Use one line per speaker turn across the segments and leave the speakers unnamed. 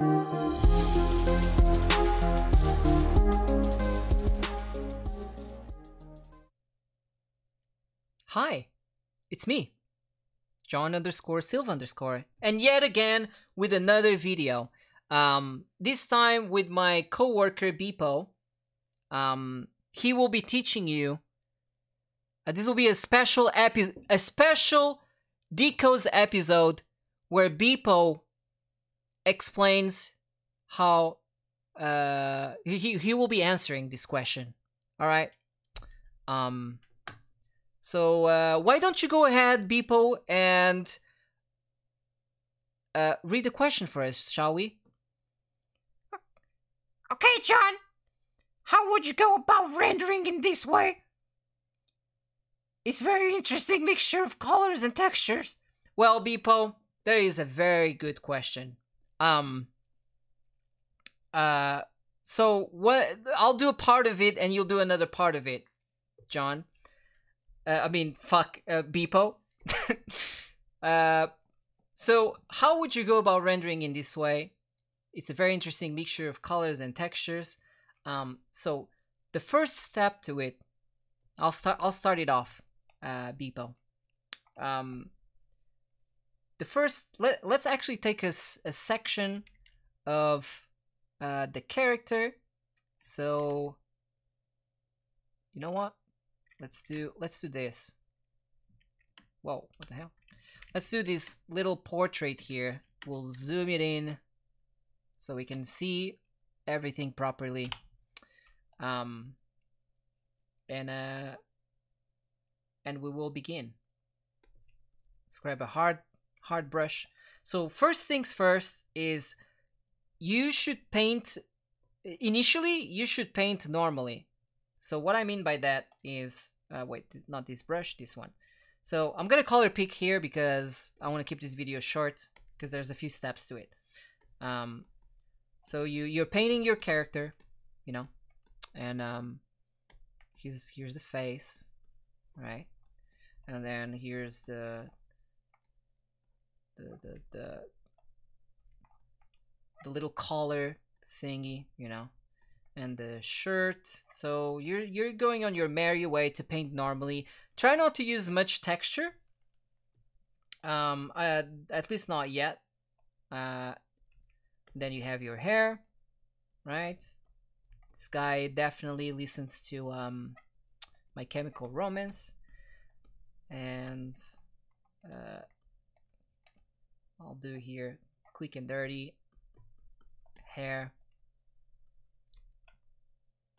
Hi, it's me, John_Silva_, and yet again with another video. This time with my coworker Beepo. He will be teaching you. This will be a special Decodes episode where Beepo explains how he will be answering this question. All right. So why don't you go ahead, Beepo, and read the question for us, shall we?
Okay, John. How would you go about rendering in this way? It's very interesting mixture of colors and textures.
Well, Beepo, that is a very good question. So what? I'll do a part of it, and you'll do another part of it, John. Beepo. So how would you go about rendering in this way? It's a very interesting mixture of colors and textures. So the first step to it, I'll start it off, Beepo. The first, let's actually take a section of the character. So you know what? Let's do this. Whoa, what the hell? Let's do this little portrait here. We'll zoom it in so we can see everything properly. And we will begin. Let's grab a hard brush. So first things first is you should paint. Initially, you should paint normally. So what I mean by that is, wait, not this brush, this one. So I'm gonna color pick here because I want to keep this video short because there's a few steps to it. So you're painting your character, you know, and here's the face, right? And then here's the little collar thingy, you know, and the shirt. So you're going on your merry way to paint normally. Try not to use much texture. At least not yet. Then you have your hair, right? This guy definitely listens to My Chemical Romance, and I'll do here quick and dirty hair,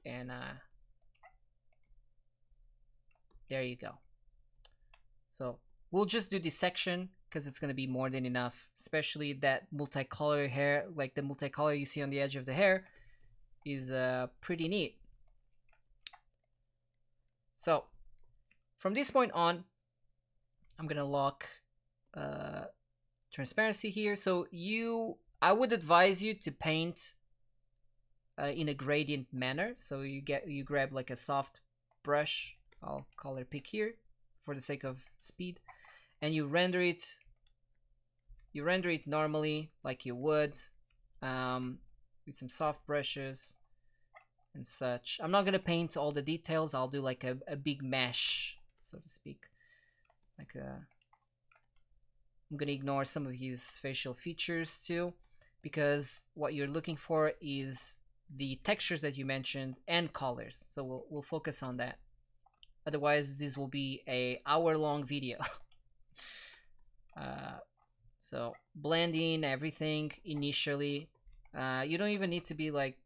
and there you go. So we'll just do this section because it's gonna be more than enough, especially that multicolor hair, like the multicolor you see on the edge of the hair is pretty neat. So from this point on, I'm gonna lock transparency here. So I would advise you to paint in a gradient manner. So you grab like a soft brush. I'll color pick here for the sake of speed, and you render it normally like you would, with some soft brushes and such. I'm not gonna paint all the details. I'll do like a big mesh, so to speak. Like I'm gonna ignore some of his facial features too, because what you're looking for is the textures that you mentioned and colors. So we'll focus on that. Otherwise, this will be a hour-long video. So blending everything initially. You don't even need to be like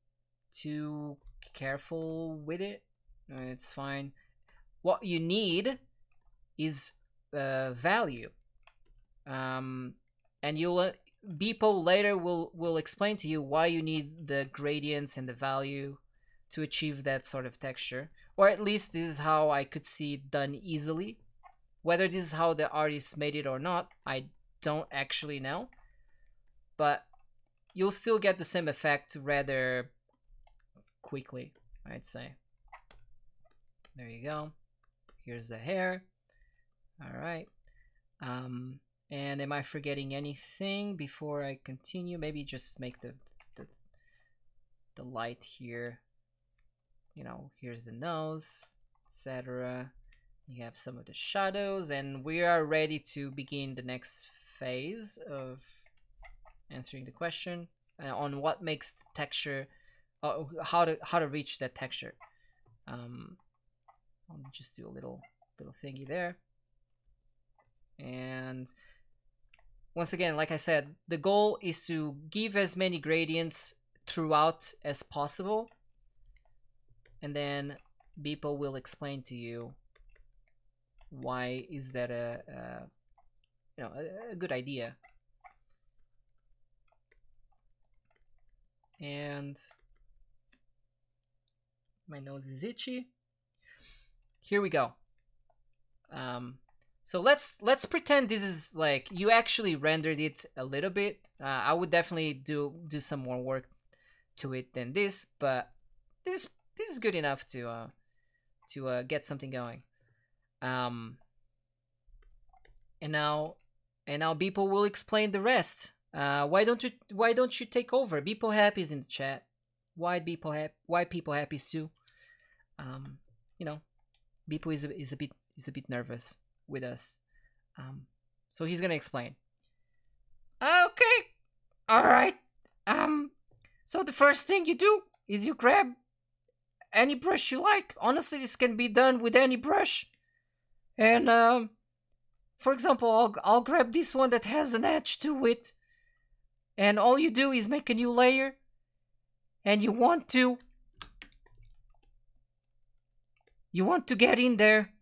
too careful with it. It's fine. What you need is value. And Beepo later will explain to you why you need the gradients and the value to achieve that sort of texture. Or at least this is how I could see it done easily. Whether this is how the artist made it or not, I don't actually know. But you'll still get the same effect rather quickly, I'd say. There you go. Here's the hair. All right. And am I forgetting anything before I continue? Maybe just make the, the light here. You know, here's the nose, etc. You have some of the shadows, and we are ready to begin the next phase of answering the question on what makes the texture, how to reach that texture. I'll just do a little thingy there. And once again, like I said, the goal is to give as many gradients throughout as possible, and then Beeple will explain to you why is that a good idea. And my nose is itchy. Here we go. So let's pretend this is like you actually rendered it a little bit. I would definitely do some more work to it than this, but this is good enough to get something going. And now Beeple will explain the rest. Why don't you take over? Beeple Happy is in the chat. Why people happy too? You know, Beeple is a bit nervous with us. So he's gonna explain.
Okay. All right. So the first thing you do is you grab any brush you like. Honestly, this can be done with any brush. And for example, I'll grab this one that has an edge to it. And all you do is make a new layer. And you want to get in there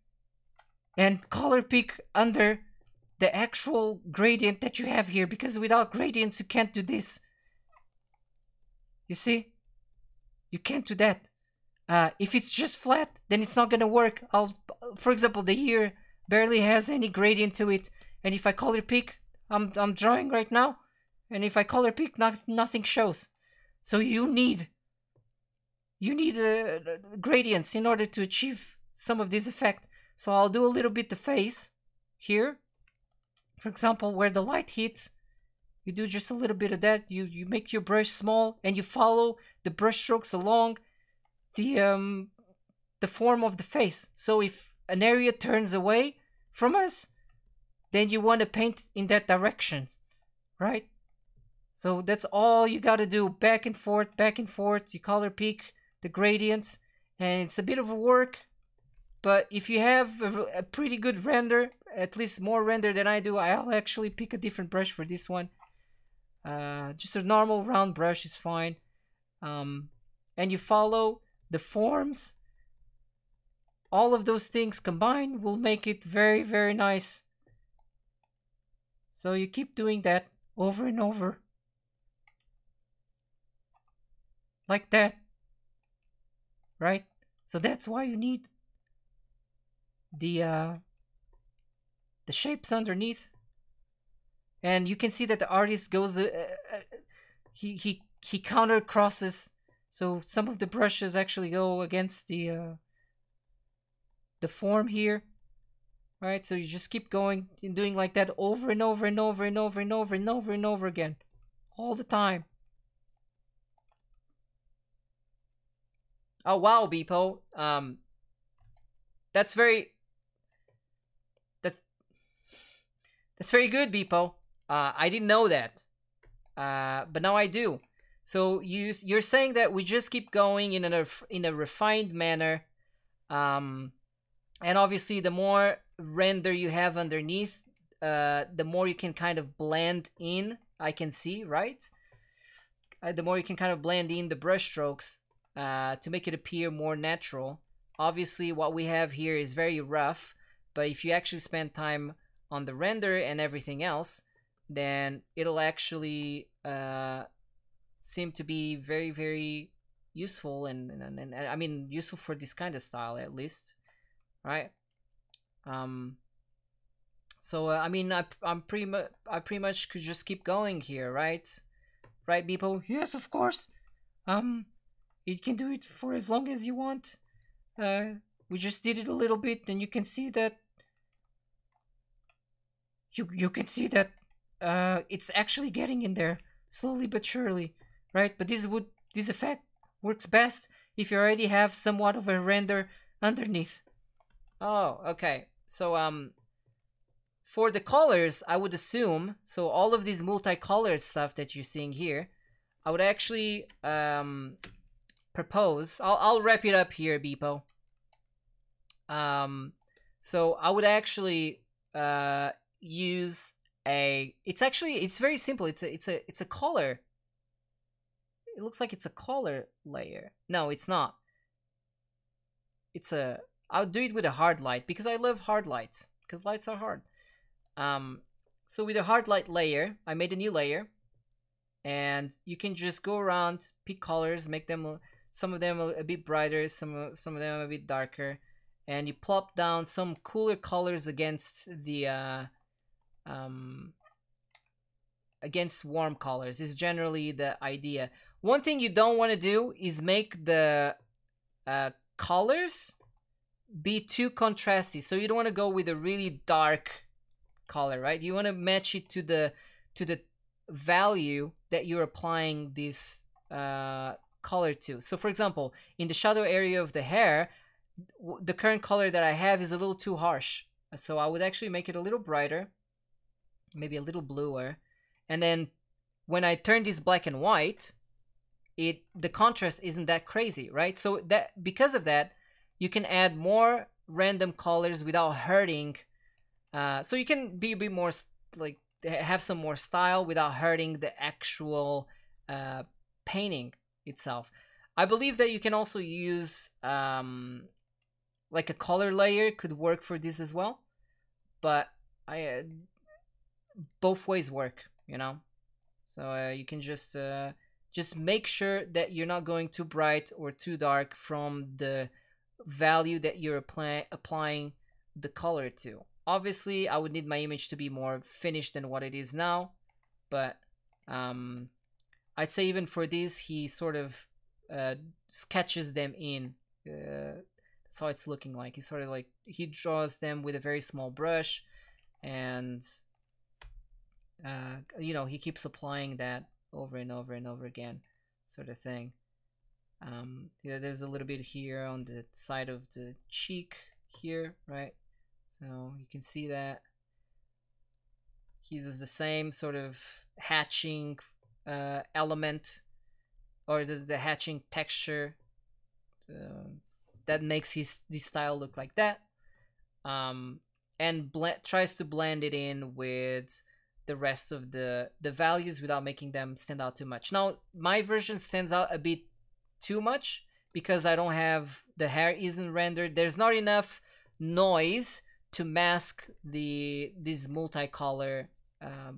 and color pick under the actual gradient that you have here, because without gradients you can't do this. You see? You can't do that. If it's just flat, then it's not gonna work. For example, the ear barely has any gradient to it, and if I color pick, I'm drawing right now, and if I color pick, nothing shows. So you need gradients in order to achieve some of this effect. So I'll do a little bit the face here. For example, where the light hits, you do just a little bit of that. You make your brush small and you follow the brush strokes along the form of the face. So if an area turns away from us, then you want to paint in that direction, right? So that's all you got to do. Back and forth. You color pick the gradients, and it's a bit of a work. But if you have a pretty good render, at least more render than I do, I'll actually pick a different brush for this one. Just a normal round brush is fine. And you follow the forms. All of those things combined will make it very, very nice. So you keep doing that over and over. Like that. Right? So that's why you need the shapes underneath. And you can see that the artist goes he counter crosses, so some of the brushes actually go against the form here, right? So you just keep going and doing like that over and over and over and over and over and over and over again, all the time.
Oh wow, Beepo. That's very good, Beepo. I didn't know that, but now I do. So you're saying that we just keep going in a refined manner, and obviously the more render you have underneath, the more you can kind of blend in. I can see, right? The more you can kind of blend in the brush strokes to make it appear more natural. Obviously, what we have here is very rough, but if you actually spend time on the render and everything else, then it'll actually seem to be very, very useful and I mean useful for this kind of style at least, right? So I mean I pretty much could just keep going here, right? Right, Beepo?
Yes, of course. You can do it for as long as you want. We just did it a little bit, and you can see that you can see that it's actually getting in there slowly but surely, right? But this effect works best if you already have somewhat of a render underneath.
Oh, okay. So for the colors, I would assume, so all of these multicolored stuff that you're seeing here, I would actually propose, I'll wrap it up here, Beepo. So I would actually use it's very simple. It's a color. It looks like it's a color layer. No, it's not. I'll do it with a hard light because I love hard lights because lights are hard. Um, so with a hard light layer, I made a new layer, and you can just go around, pick colors, make them some of them a bit brighter, some of them a bit darker, and you plop down some cooler colors against the against warm colors. Is generally the idea. One thing you don't want to do is make the colors be too contrasty. So you don't want to go with a really dark color, right? You want to match it to the value that you're applying this color to. So for example, in the shadow area of the hair, the current color that I have is a little too harsh. So I would actually make it a little brighter, maybe a little bluer. And then when I turn this black and white, the contrast isn't that crazy, right? So that because of that, you can add more random colors without hurting. So you can be a bit more like have some more style without hurting the actual painting itself. I believe that you can also use like a color layer could work for this as well, but both ways work, you know. So you can just make sure that you're not going too bright or too dark from the value that you're applying the color to. Obviously, I would need my image to be more finished than what it is now, but I'd say even for this, he sort of sketches them in. That's how it's looking like. He sort of like he draws them with a very small brush, and you know, he keeps applying that over and over and over again, sort of thing. Yeah, there's a little bit here on the side of the cheek here, right? So you can see that he uses the same sort of hatching element, or the hatching texture that makes this style look like that, and tries to blend it in with the rest of the values without making them stand out too much. Now my version stands out a bit too much because I don't have, the hair isn't rendered. There's not enough noise to mask these multicolor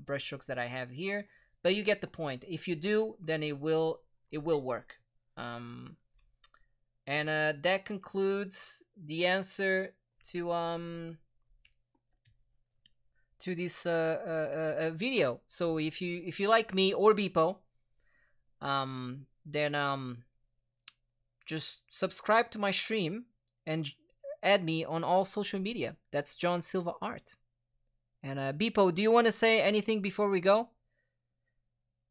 brushstrokes that I have here, but you get the point. If you do, then it will work. And that concludes the answer to this video. So if you like me or Beepo, then just subscribe to my stream and add me on all social media. That's John Silva Art. And Beepo, do you want to say anything before we go?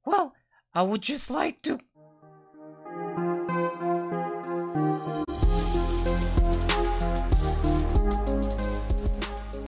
Well, I would just like to